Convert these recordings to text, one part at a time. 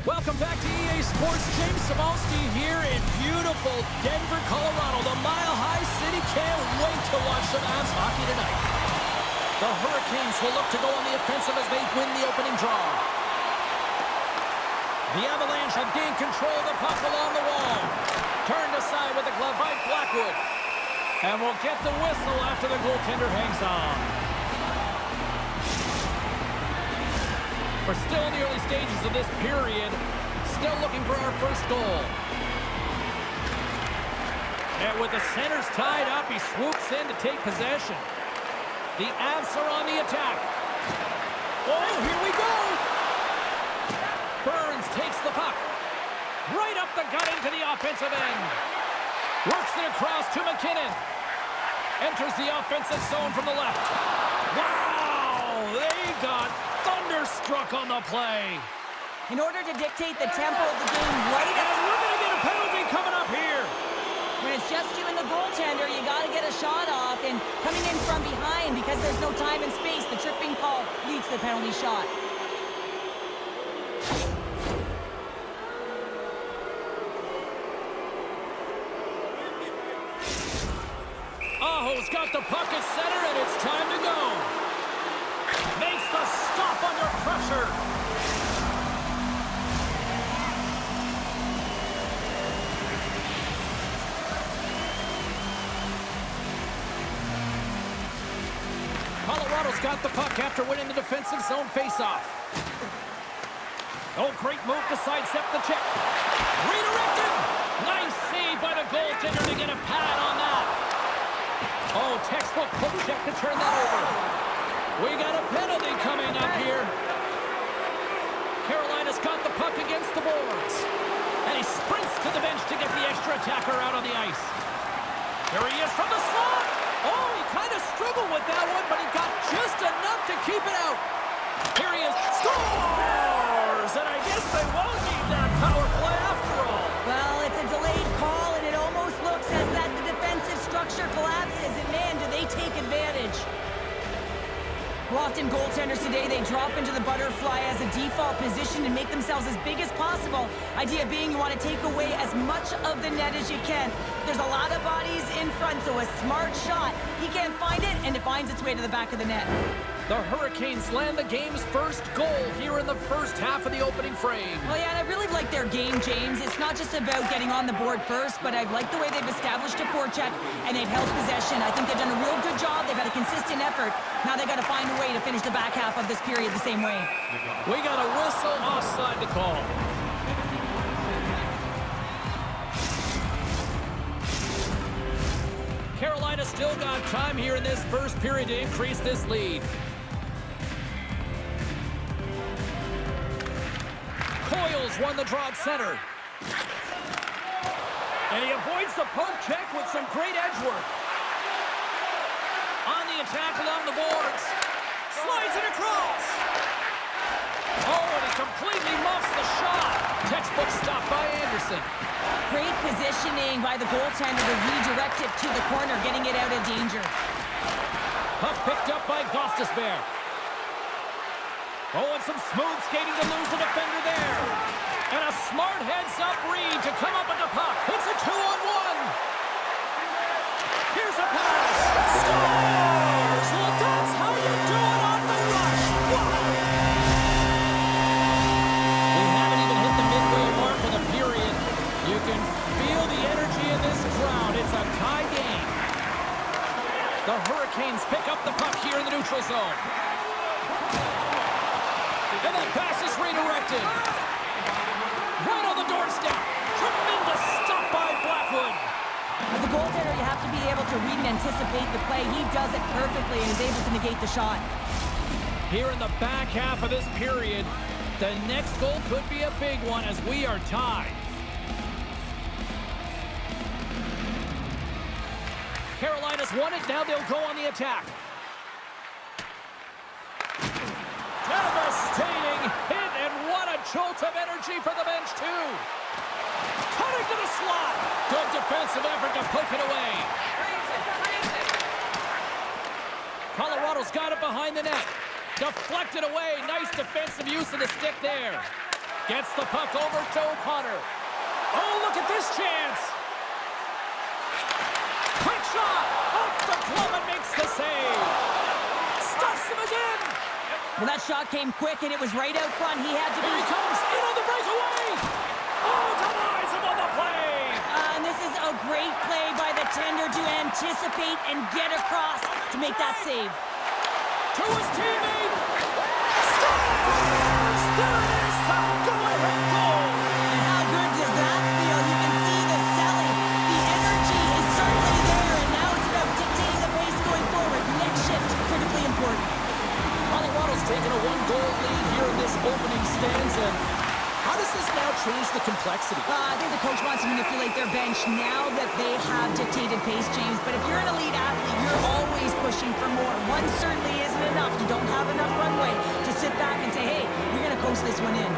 Welcome back to EA Sports. James Cybulski here in beautiful Denver, Colorado. The Mile High City can't wait to watch some Avs hockey tonight. The Hurricanes will look to go on the offensive as they win the opening draw. The Avalanche have gained control of the puck along the wall. Turned aside with the glove by Blackwood. And we'll get the whistle after the goaltender hangs on. We're still in the early stages of this period. Still looking for our first goal. And with the centers tied up, he swoops in to take possession. The Avs are on the attack. Oh, here we go! Burns takes the puck. Right up the gut into the offensive end. Works it across to McKinnon. Enters the offensive zone from the left. Wow! They got thunderstruck on the play. In order to dictate the tempo of the game right And we're going to get a penalty coming up here. when it's just you and the goaltender, you got to get a shot off. And coming in from behind, because there's no time and space, the tripping call leads to the penalty shot. Aho's got the puck at center, and it's time to go. Makes the stop under pressure. Colorado's got the puck after winning the defensive zone faceoff. Oh, great move to sidestep the check. Redirected. Nice save by the goaltender to get a pad on that. Oh, textbook poke check to turn that over. We got a penalty coming up here. Carolina's got the puck against the boards. And he sprints to the bench to get the extra attacker out on the ice. Here he is from the slot. Oh, he kind of struggled with that one, but he got just enough to keep it out. Here he is. Scores! And I guess they won't need that power play after all. Well, it's a delayed call, and it almost looks as that the defensive structure collapses. And man, do they take advantage. Often goaltenders today, they drop into the butterfly as a default position and make themselves as big as possible. Idea being you want to take away as much of the net as you can. There's a lot of bodies in front, so a smart shot. He can't find it, and it finds its way to the back of the net. The Hurricanes land the game's first goal here in the first half of the opening frame. Well, yeah, and I really like their game, James. It's not just about getting on the board first, but I like the way they've established a forecheck and they've held possession. I think they've done a real good job. They've had a consistent effort. Now they've got to find a way to finish the back half of this period the same way. We got a whistle offside to call. Carolina still got time here in this first period to increase this lead. Coyle's won the draw at center. And he avoids the poke check with some great edge work. On the attack along the boards. Slides it across. Oh, and he completely muffs the shot. Textbook stop by Anderson. Great positioning by the goaltender to redirect it to the corner, getting it out of danger. Puck picked up by Gostisbehere. Oh, and some smooth skating to lose the defender there. And a smart heads-up read to come up with the puck. It's a 2-on-1. Here's a pass. Scores! Well, that's how you do it on the rush. Wow. We haven't even hit the midway mark of the period. You can feel the energy in this crowd. It's a tie game. The Hurricanes pick up the puck here in the neutral zone. And that pass is redirected. Right on the doorstep. Tremendous stop by Blackwood. As a goaltender, you have to be able to read and anticipate the play. He does it perfectly and is able to negate the shot. Here in the back half of this period, the next goal could be a big one as we are tied. Carolina's won it. Now they'll go on the attack. Devastating hit, and what a jolt of energy for the bench, too. Cutting to the slot. Good defensive effort to poke it away. Colorado's got it behind the net. Deflected away. Nice defensive use of the stick there. Gets the puck over to O'Connor. Oh, look at this chance. Quick shot. Off the glove and makes the save. Stuffs him again. Well, that shot came quick, and it was right out front. He had to be... Here he comes in on the breakaway. Oh, denies him on the play. And this is a great play by the tender to anticipate and get across to make that save. To his teammate. Scores! There it is, the go-ahead goal. And how good does that feel? You can see the selling. The energy is certainly there, and now it's about dictating the pace going forward. Next shift, critically important. Colorado's taken a one-goal lead here in this opening stanza. How does this now change the complexity? I think the coach wants to manipulate their bench now that they have dictated pace, James. But if you're an elite athlete, you're always pushing for more. One certainly isn't enough. You don't have enough runway to sit back and say, hey, we're going to coast this one in.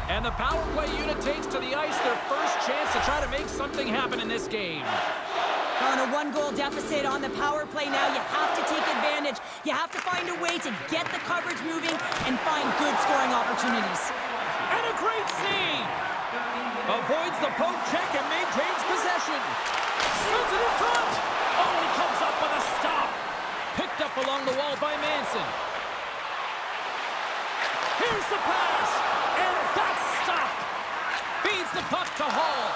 And the power play unit takes to the ice their first chance to try to make something happen in this game. On a one-goal deficit on the power play now, you have to take advantage. You have to find a way to get the coverage moving and find good scoring opportunities. And a great save. Avoids the poke check and maintains possession. Sends it in front. Oh, he comes up with a stop. Picked up along the wall by Manson. Here's the pass. And that's stopped. Feeds the puck to Hall.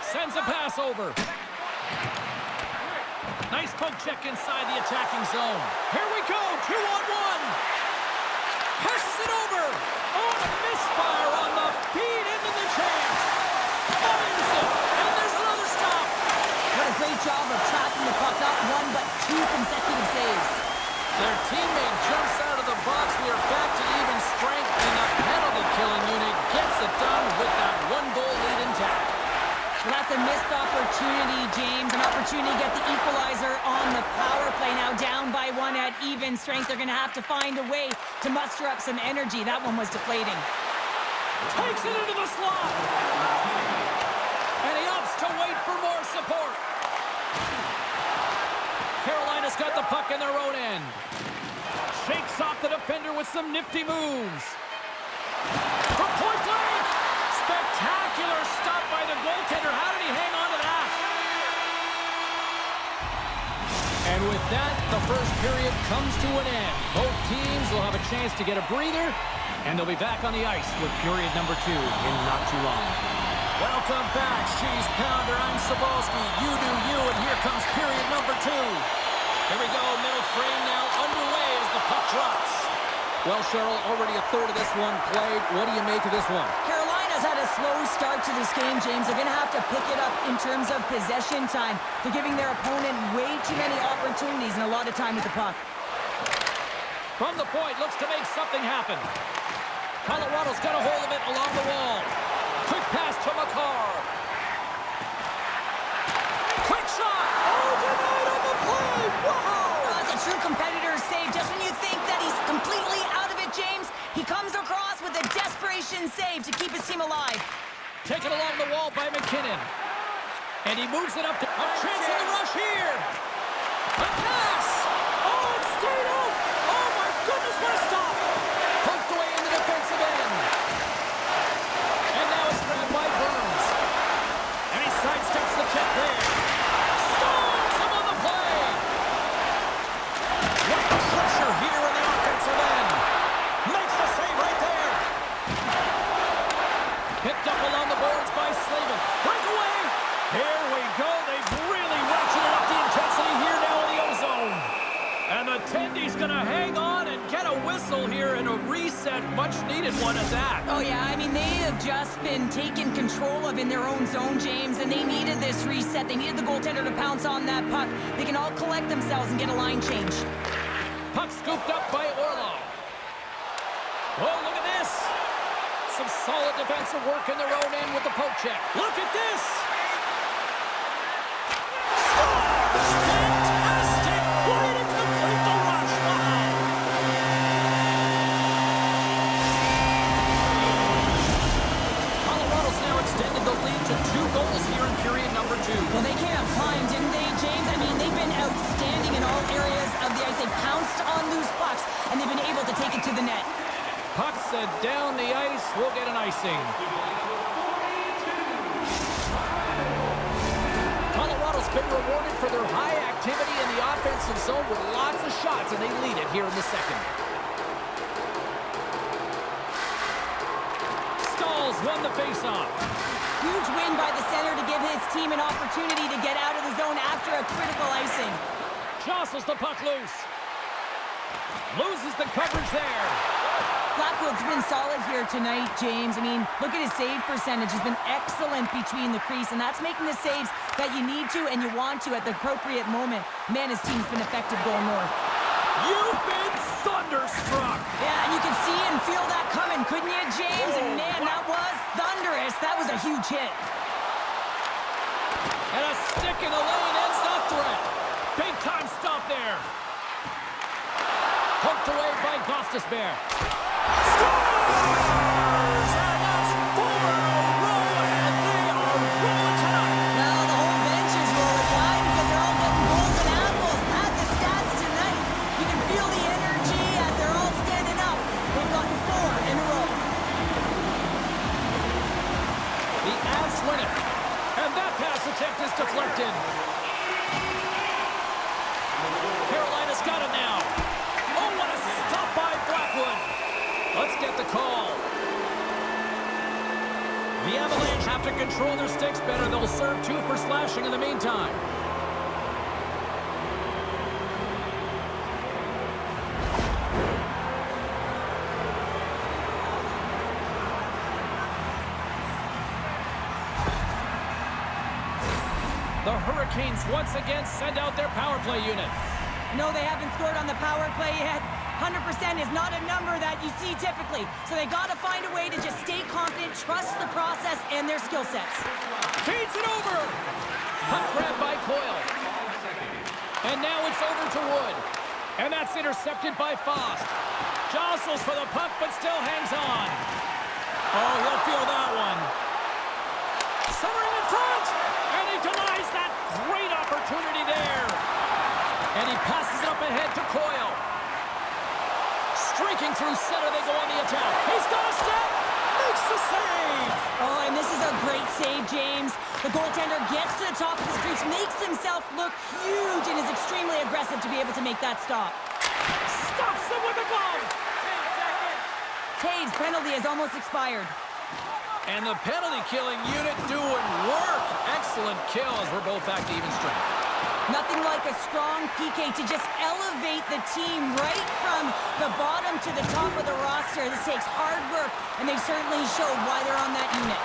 Sends a pass over. Nice poke check inside the attacking zone. Here we go, 2-on-1. Passes it over. Oh, and a misfire on the feed into the chance. Fires it, and there's another stop. What a great job of tracking the puck, not one but two consecutive saves. Their teammate jumps out of the box. We are back to even strength, and the penalty-killing unit gets it done with that one-goal lead intact. Well, that's a missed opportunity, James. An opportunity to get the equalizer on the power play. Now down by one at even strength. They're going to have to find a way to muster up some energy. That one was deflating. Takes it into the slot. And he opts to wait for more support. Carolina's got the puck in their own end. Shakes off the defender with some nifty moves. From point blank. Spectacular stop by the goaltender. How did he hang on to that? And with that, the first period comes to an end. Both teams will have a chance to get a breather, and they'll be back on the ice with period number 2 in not too long. Welcome back, Cheese Pounder. I'm Sabalski. You do you, and here comes period number 2. Here we go, middle frame now underway as the puck drops. Well, Cheryl, already a third of this one played. What do you make of this one? Carolina's had a slow start to this game, James. They're going to have to pick it up in terms of possession time. They're giving their opponent way too many opportunities and a lot of time with the puck. From the point, looks to make something happen. Colorado's got a hold of it along the wall. Quick pass to McCarr. Quick shot. Oh, denied on the play. Wow. That's a true competitor's save. Just when you think that he's completely out of it, James, he comes across with a desperation save to keep his team alive. Taken along the wall by McKinnon. And he moves it up to a chance in the rush here. A pass. Oh, it stayed out. Oh, my goodness, what a stop. Poked away in the defensive end. And now it's grabbed by Burns. And he sidesteps the check there. Scores him on the play. What pressure here in the offensive end. Makes the save right there. Picked up along the boards by Slavin. Breakaway. Here we go. They've really ratcheted up the intensity here now in the O-zone. And the Tendy's going to hang on and get a whistle here and a reset. Much needed one at that. Oh, yeah. I mean, they have just been taken control of in their own zone, James, and they needed this reset. They needed the goaltender to pounce on that puck. They can all collect themselves and get a line change. Puck scooped up by Orlov. Oh, look at this. Some solid defensive work in their own end with the poke check. Look at this. Scores! Fantastic! Way to complete the rush. Wow. Colorado's now extended the to the net. Puck sent down the ice. We'll get an icing. Colorado's been rewarded for their high activity in the offensive zone with lots of shots, and they lead it here in the second. Stalls won the faceoff. Huge win by the center to give his team an opportunity to get out of the zone after a critical icing. Jostles the puck loose. Loses the coverage there. Blackwood's been solid here tonight, James. I mean, look at his save percentage. He's been excellent between the crease, and that's making the saves that you need to and you want to at the appropriate moment. Man, his team's been effective going north. You've been thunderstruck. Yeah, and you can see and feel that coming, couldn't you, James? And man, that was thunderous. That was a huge hit. And a stick in the lane ends that threat. Big time stop there. Poked away by Gostisbehere. Scores! And that's 4 in a row, and they are rolling tonight. Now the whole bench is rolling. Why? Because they're all getting goals and apples. At the stats tonight, you can feel the energy as they're all standing up. They've gotten 4 in a row. The Avs win it. And that pass attempt is deflected. Carolina's got it now. Oh, what a stop by Blackwood. Let's get the call. The Avalanche have to control their sticks better. They'll serve 2 for slashing in the meantime. The Hurricanes once again send out their power play unit. No, they haven't scored on the power play yet. 100% is not a number that you see typically. So they got to find a way to just stay confident, trust the process and their skill sets. Feeds it over. Puck grab by Coyle. And now it's over to Wood. And that's intercepted by Fost. Jostles for the puck, but still hangs on. Oh, he'll feel that one. Centering in front. And he denies that great opportunity there. And he passes it up ahead to Coyle. Streaking through center, they go on the attack. He's got a step. Makes the save. Oh, and this is a great save, James. The goaltender gets to the top of his crease, makes himself look huge, and is extremely aggressive to be able to make that stop. Stops him with a glove. Taves' penalty has almost expired. And the penalty-killing unit doing work. Excellent kills. We're both back to even strength. Nothing like a strong PK to just elevate the team right from the bottom to the top of the roster. This takes hard work, and they certainly showed why they're on that unit.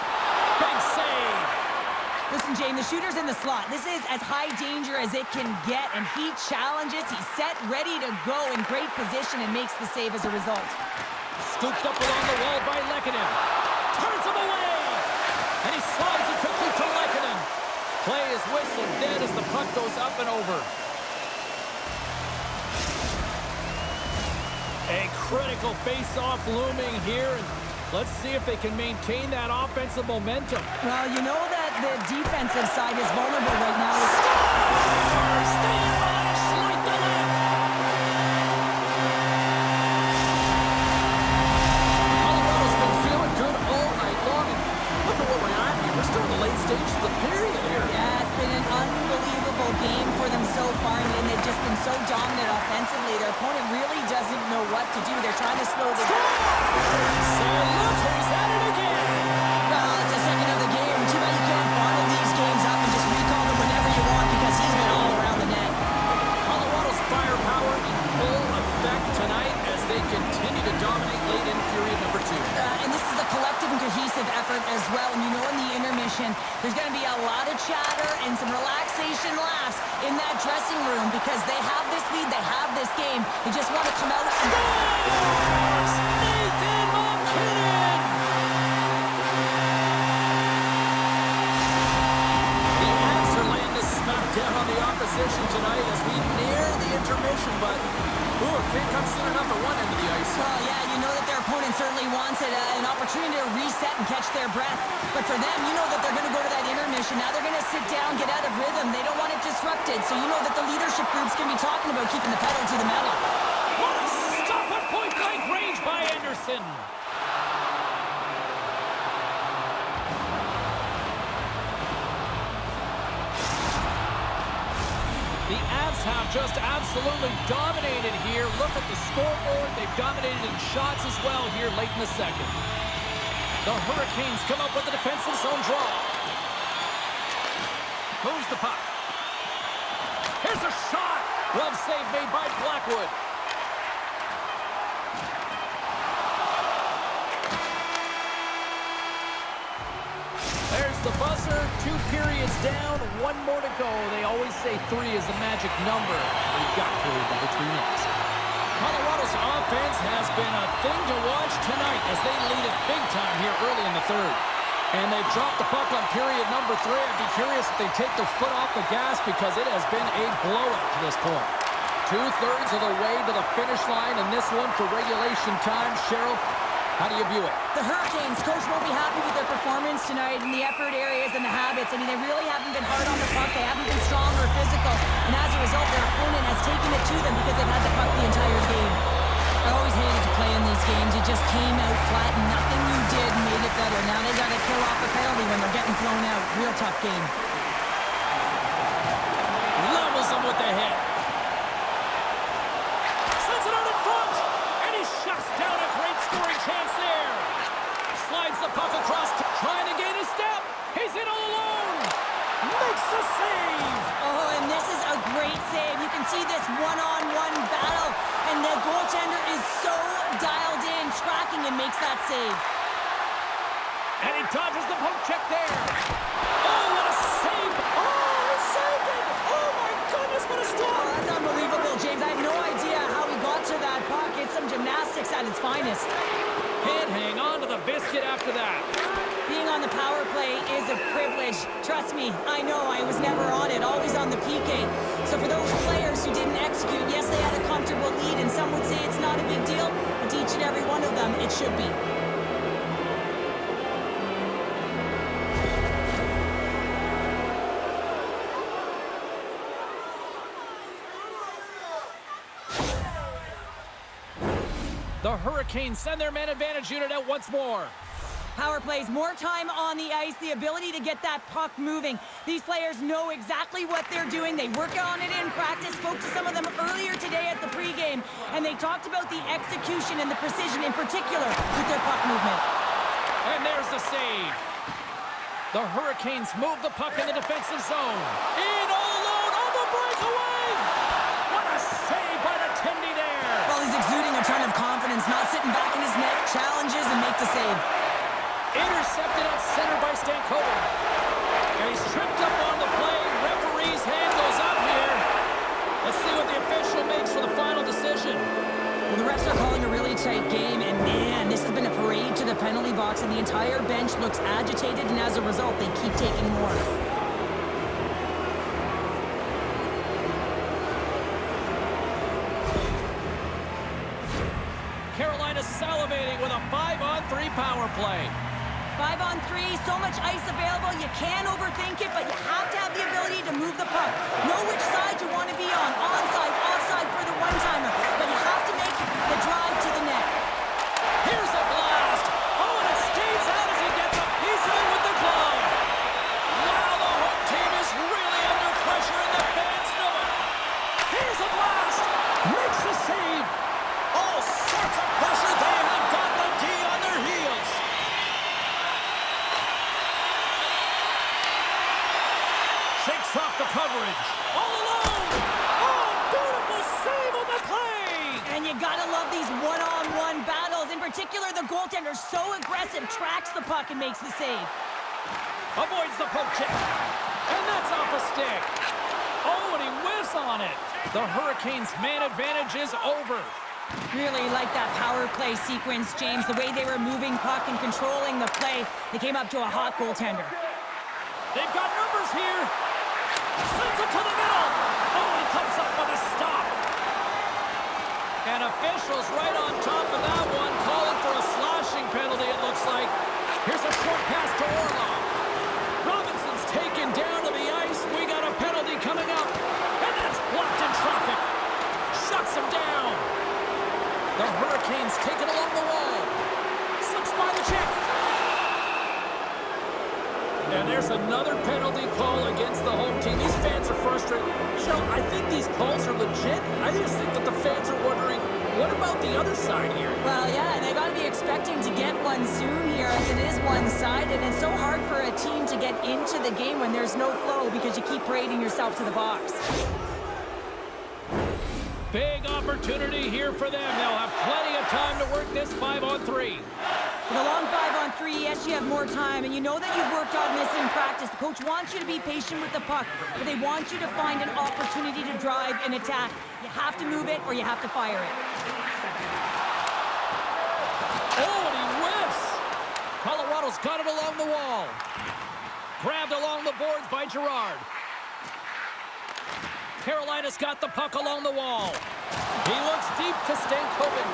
Big save. Listen, Jane, the shooter's in the slot. This is as high danger as it can get, and he challenges. He's set, ready to go in great position, and makes the save as a result. Scooped up along the wall by Lehkonen. Turns him away. And he slides it quickly to Lehkonen. Play is whistled dead as the puck goes up and over. A critical face-off looming here, and let's see if they can maintain that offensive momentum. Well, you know that the defensive side is vulnerable right now. Stay in Avalanche, light the lamp. Colorado's been feeling good all night long, and look at what we're at here. We're still in the late stages of the period here. Yeah, it's been an unbelievable game for them so far, and they've just been so dominant offensively. Their opponent really doesn't know what to do. They're trying to slow the game. So look who's at it again. Well, it's the second of the game. Too bad you can't bottle these games up and just recall them whenever you want because he's been all around the net. Colorado's firepower in full effect tonight as they continue to dominate late in period number 2. And this is a collective and cohesive effort as well. And you know in the intermission, there's going to be a lot of chatter and some relaxation laughs in that dressing room because they have this lead, they have this game. They just want to come out and... Scores! Nathan MacKinnon! The Avs are laying the smack down on the opposition tonight as we near the intermission, but it can't come soon enough at one end of the ice. Well, yeah, you know that their opponent certainly wants it, an opportunity to reset and catch their breath. But for them, you know that they're going to go to that intermission. Now they're going to sit down, get out of rhythm. They don't want it disrupted. So you know that the leadership group's going to be talking about keeping the pedal to the metal. What a stop at point-blank range Anderson. The Avs have just absolutely dominated here. Look at the scoreboard. They've dominated in shots as well here late in the second. The Hurricanes come up with a defensive zone draw. Moves the puck. Here's a shot. Glove save made by Blackwood. There's the buzzer. 2 periods down. 1 more to go. They always say 3 is the magic number. We've got period number 3 next. Colorado's offense has been a thing to watch tonight as they lead it big time here early in the third. And they've dropped the puck on period number 3. I'd be curious if they take their foot off the gas because it has been a blowout to this point. 2/3 of the way to the finish line in this one for regulation time. Cheryl, how do you view it? The Hurricanes, coach, won't be happy with their performance tonight in the effort areas and the habits. I mean, they really haven't been hard on the puck. They haven't been strong or physical. And as a result, their opponent has taken it to them because they've had the puck the entire game. I always hated to play in these games. It just came out flat and nothing you did made it better. Now they got to kill off a penalty when they're getting thrown out. Real tough game. Levels them with the hit. Sends it out in front. And he shuts down a great scoring chance there. Slides the puck across, trying to gain a step. He's in all alone. Makes the save. Oh, and this is a great save. You can see this one-on-one battle. And the goaltender is so dialed in, tracking and makes that save. And he dodges the poke check there. Oh, what a save. Oh, he saved it. Oh, my goodness, what a stop. Oh, that's unbelievable, James. I have no idea how he got to that puck. It's some gymnastics at its finest. Can't hang on to the biscuit after that. Being on the power play is a privilege. Trust me, I know I was never on it, always on the PK. So for those players who didn't execute, yes, they had a comfortable lead, and some would say it's not a big deal, but to each and every one of them, it should be. The Hurricanes send their man advantage unit out once more. Power plays, more time on the ice, the ability to get that puck moving. These players know exactly what they're doing. They work on it in practice. Spoke to some of them earlier today at the pregame, and they talked about the execution and the precision in particular with their puck movement. And there's the save. The Hurricanes move the puck in the defensive zone. In all alone on the breakaway. What a save by the Tendy there. Well, he's exuding a ton of confidence, not sitting back in his net, challenges and makes the save. Intercepted at center by Stankoven. And he's tripped up on the play. Referee's hand goes up here. Let's see what the official makes for the final decision. Well, the refs are calling a really tight game, and man, this has been a parade to the penalty box, and the entire bench looks agitated, and as a result, they keep taking more. Carolina's salivating with a 5-on-3 power play. 5-on-3, so much ice available, you can't overthink it, but you have to have the ability to move the puck. Know which side you want to be on, onside, offside for the one-timer, but you have to make the drive to the net. Here's a blast. Oh, and it stays out as he gets a piece of it with the glove. Wow, the home team is really under pressure, and the fans know it. Here's a blast. Makes the save. All sorts of pressure. They have got the D on their heels. Shakes off the coverage. All alone. Oh, beautiful save on the play. And you gotta love these one-on-one battles. In particular, the goaltender, so aggressive, tracks the puck and makes the save. Avoids the poke check. And that's off a stick. Oh, and he whiffs on it. The Hurricanes' man advantage is over. Really like that power play sequence, James. The way they were moving puck and controlling the play. They came up to a hot goaltender. They've got numbers here. Sends it to the middle. Oh, he comes up with a stop. And officials right on top of that one, calling for a slashing penalty, it looks like. Here's a short pass to Orlov. Robinson's taken down to the ice. We got a penalty coming up. And that's blocked in traffic. Shuts him down. The Hurricanes take it along the wall. There's another penalty call against the home team. These fans are frustrated. I think these calls are legit. I just think that the fans are wondering, what about the other side here? Well, yeah, they got to be expecting to get one soon here, as it is one-sided, and it's so hard for a team to get into the game when there's no flow because you keep parading yourself to the box. Big opportunity here for them. They'll have plenty of time to work this 5-on-3. With a long 5-on-3, yes, you have more time, and you know that you've worked on this in practice. The coach wants you to be patient with the puck, but they want you to find an opportunity to drive and attack. You have to move it or you have to fire it. Oh, and he whiffs! Colorado's got it along the wall. Grabbed along the boards by Girard. Carolina's got the puck along the wall. He looks deep to Stankoven.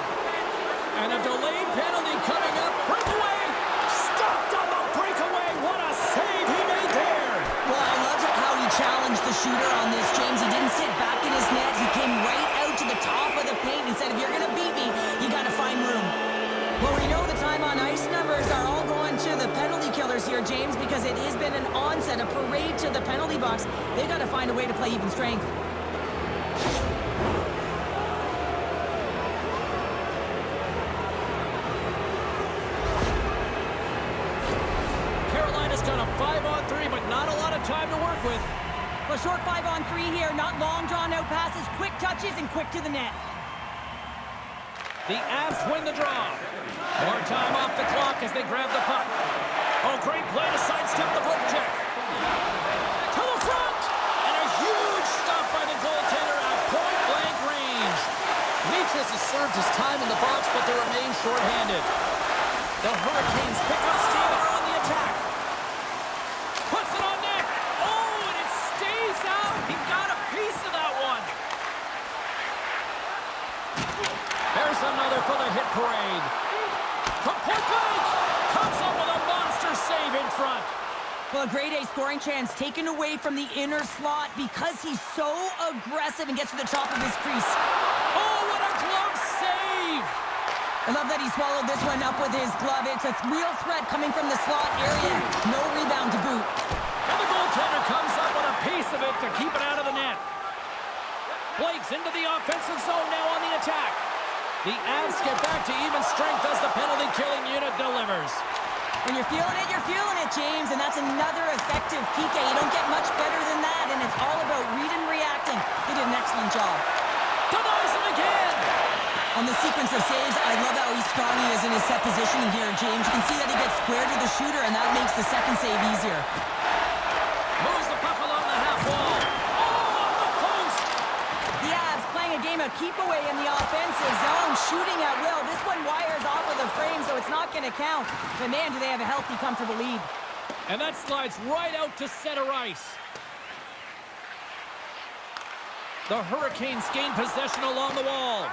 And a delayed penalty coming up. Breakaway! Stopped on the breakaway! What a save he made there! Well, I loved how he challenged the shooter on this, James. He didn't sit back in his net. He came right out to the top of the paint and said, if you're going to beat me, you got to find room. Well, we know the time on ice numbers are all going to the penalty killers here, James, because it has been an onset, a parade to the penalty box. They've got to find a way to play even strength. Carolina's got a 5-on-3, but not a lot of time to work with. Well, short 5-on-3 here, not long drawn-out passes, quick touches, and quick to the net. The Avs win the draw. More time off the clock as they grab the puck. Oh, great play to sidestep the poke check. To the front! And a huge stop by the goaltender at point-blank range. Leachus has served his time in the box, but they remain shorthanded. The Hurricanes pick up steam and are on the attack. Puts it on net. Oh, and it stays out. He got a piece of that one. There's another for the hit parade. From point blank, comes up with a monster save in front. Well, a grade A scoring chance taken away from the inner slot because he's so aggressive and gets to the top of his crease. Oh, what a glove save! I love that he swallowed this one up with his glove. It's a real threat coming from the slot area. No rebound to boot. And the goaltender comes up with a piece of it to keep it out of the net. Blake's into the offensive zone now on the attack. The Avs get back to even strength as the penalty-killing unit delivers. When you're feeling it, James, and that's another effective PK. You don't get much better than that, and it's all about read and reacting. He did an excellent job. Denies him again! On the sequence of saves, I love how strong he is in his set positioning here, James. You can see that he gets square to the shooter, and that makes the second save easier. Moves the puck along the half wall. Oh, off the post! The Avs playing a game of keep away in the offensive zone, shooting at will. This one wires off of the frame, so it's not going to count. But man, do they have a healthy, comfortable lead. And that slides right out to center ice. The Hurricanes gain possession along the wall.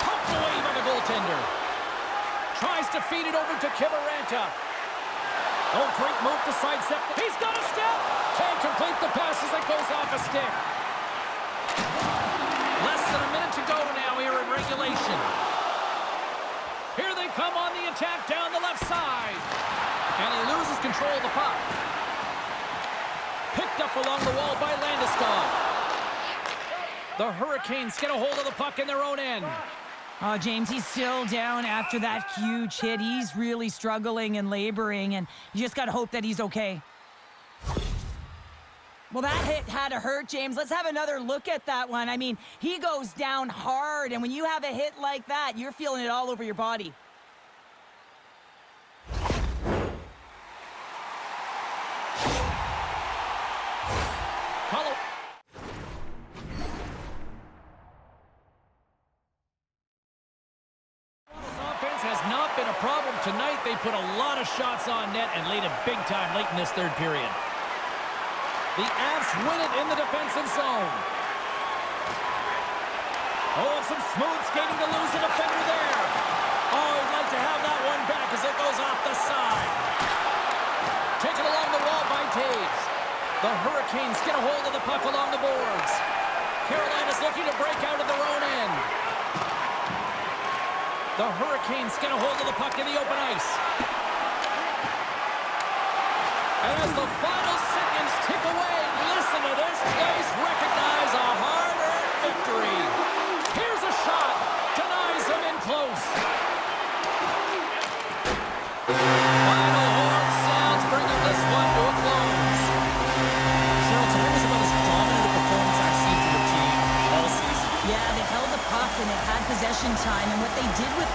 Pumped away by the goaltender. Tries to feed it over to Kiviranta. Oh, great move to sidestep. He's got a step. Can't complete the pass as it goes off a stick. Less than a minute to go now here in regulation. Here they come on the attack down the left side. And he loses control of the puck. Picked up along the wall by Landeskog. The Hurricanes get a hold of the puck in their own end. Oh, James, he's still down after that huge hit. He's really struggling and laboring, and you just got to hope that he's okay. Well, that hit had to hurt, James. Let's have another look at that one. I mean, he goes down hard, and when you have a hit like that, you're feeling it all over your body. Problem tonight, they put a lot of shots on net and laid it big time late in this third period. The Avs win it in the defensive zone. Oh, and some smooth skating to lose a defender there. Oh, he'd like to have that one back as it goes off the side. Taken along the wall by Taves. The Hurricanes get a hold of the puck along the boards. Carolina's looking to break out of their own end. The Hurricanes get a hold of the puck in the open ice. And as the final seconds tick away, listen to this place recognize a hard-earned victory. Here's a shot. Denies him in close. Final horn sounds, bringing this one to a close. Cheryl, tell us about this dominant performance I've seen from the team all season. Yeah, they held the puck and they had possession time, and what they did with